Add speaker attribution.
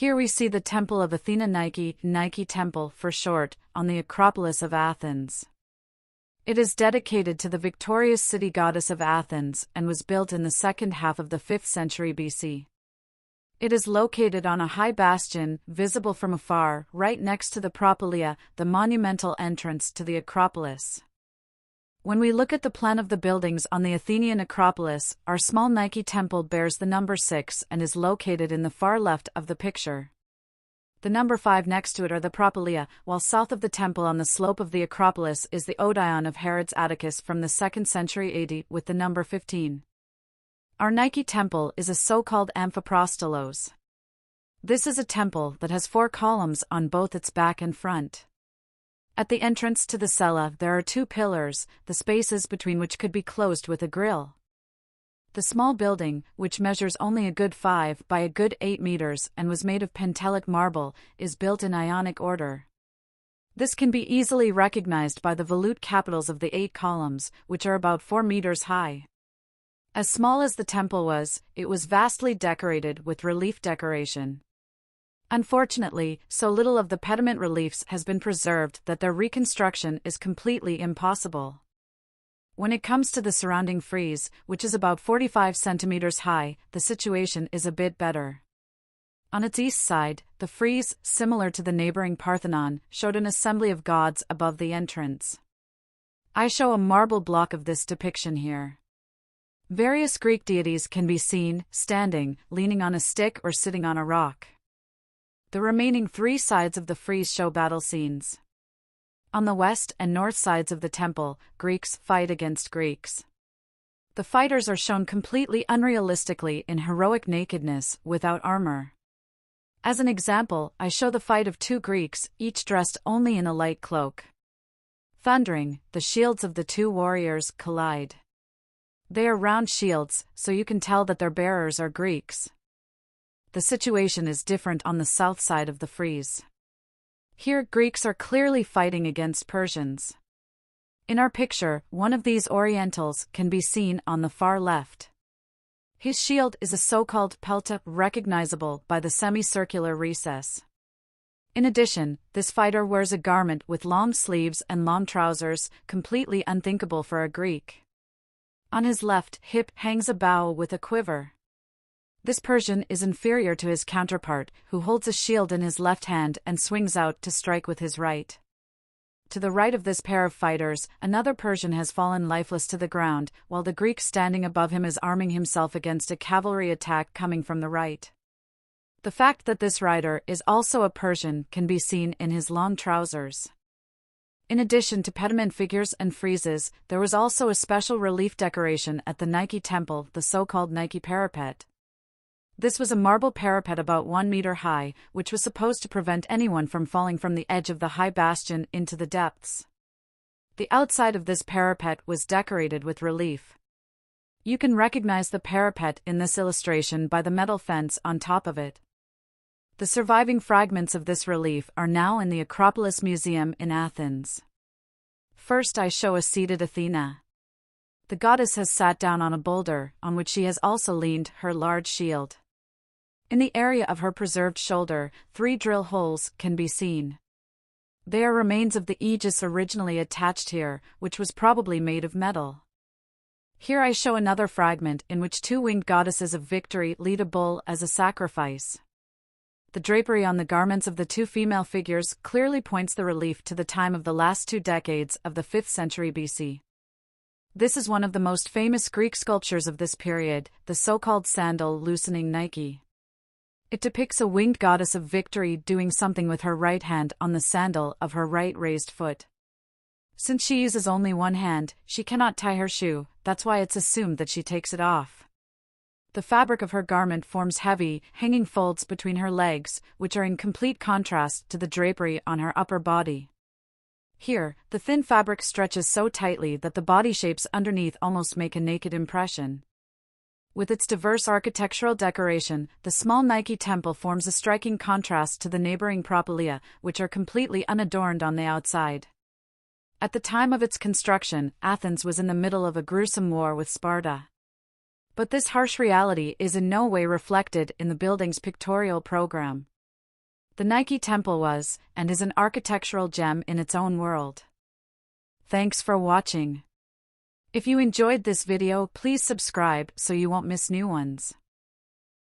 Speaker 1: Here we see the Temple of Athena Nike, Nike Temple for short, on the acropolis of Athens. It is dedicated to the victorious city goddess of Athens and was built in the second half of the 5th century BC. It is located on a high bastion, visible from afar, right next to the Propylaea, the monumental entrance to the Acropolis. When we look at the plan of the buildings on the Athenian Acropolis, our small Nike temple bears the number 6 and is located in the far left of the picture. The number 5 next to it are the Propylaea, while south of the temple on the slope of the Acropolis is the Odeon of Herodes Atticus from the 2nd century AD with the number 15. Our Nike temple is a so-called amphiprostolos. This is a temple that has 4 columns on both its back and front. At the entrance to the cella there are 2 pillars, the spaces between which could be closed with a grill. The small building, which measures only a good 5 by a good 8 meters and was made of Pentelic marble, is built in Ionic order. This can be easily recognized by the volute capitals of the 8 columns, which are about 4 meters high. As small as the temple was, it was vastly decorated with relief decoration. Unfortunately, so little of the pediment reliefs has been preserved that their reconstruction is completely impossible. When it comes to the surrounding frieze, which is about 45 centimeters high, the situation is a bit better. On its east side, the frieze, similar to the neighboring Parthenon, showed an assembly of gods above the entrance. I show a marble block of this depiction here. Various Greek deities can be seen, standing, leaning on a stick or sitting on a rock. The remaining 3 sides of the frieze show battle scenes. On the west and north sides of the temple, Greeks fight against Greeks. The fighters are shown completely unrealistically in heroic nakedness, without armor. As an example, I show the fight of 2 Greeks, each dressed only in a light cloak. Thundering, the shields of the 2 warriors collide. They are round shields, so you can tell that their bearers are Greeks. The situation is different on the south side of the frieze. Here Greeks are clearly fighting against Persians. In our picture, one of these Orientals can be seen on the far left. His shield is a so-called pelta, recognizable by the semicircular recess. In addition, this fighter wears a garment with long sleeves and long trousers, completely unthinkable for a Greek. On his left hip hangs a bow with a quiver. This Persian is inferior to his counterpart, who holds a shield in his left hand and swings out to strike with his right. To the right of this pair of fighters, another Persian has fallen lifeless to the ground, while the Greek standing above him is arming himself against a cavalry attack coming from the right. The fact that this rider is also a Persian can be seen in his long trousers. In addition to pediment figures and friezes, there was also a special relief decoration at the Nike temple, the so-called Nike parapet. This was a marble parapet about 1 meter high, which was supposed to prevent anyone from falling from the edge of the high bastion into the depths. The outside of this parapet was decorated with relief. You can recognize the parapet in this illustration by the metal fence on top of it. The surviving fragments of this relief are now in the Acropolis Museum in Athens. First I show a seated Athena. The goddess has sat down on a boulder, on which she has also leaned her large shield. In the area of her preserved shoulder, 3 drill holes can be seen. They are remains of the aegis originally attached here, which was probably made of metal. Here I show another fragment in which 2 winged goddesses of victory lead a bull as a sacrifice. The drapery on the garments of the 2 female figures clearly points the relief to the time of the last 2 decades of the 5th century BC. This is one of the most famous Greek sculptures of this period, the so-called sandal loosening Nike. It depicts a winged goddess of victory doing something with her right hand on the sandal of her right raised foot. Since she uses only one hand, she cannot tie her shoe, that's why it's assumed that she takes it off. The fabric of her garment forms heavy, hanging folds between her legs, which are in complete contrast to the drapery on her upper body. Here, the thin fabric stretches so tightly that the body shapes underneath almost make a naked impression. With its diverse architectural decoration, the small Nike temple forms a striking contrast to the neighboring Propylaea, which are completely unadorned on the outside. At the time of its construction, Athens was in the middle of a gruesome war with Sparta. But this harsh reality is in no way reflected in the building's pictorial program. The Nike Temple was, and is an architectural gem in its own world. Thanks for watching. If you enjoyed this video, please subscribe so you won't miss new ones.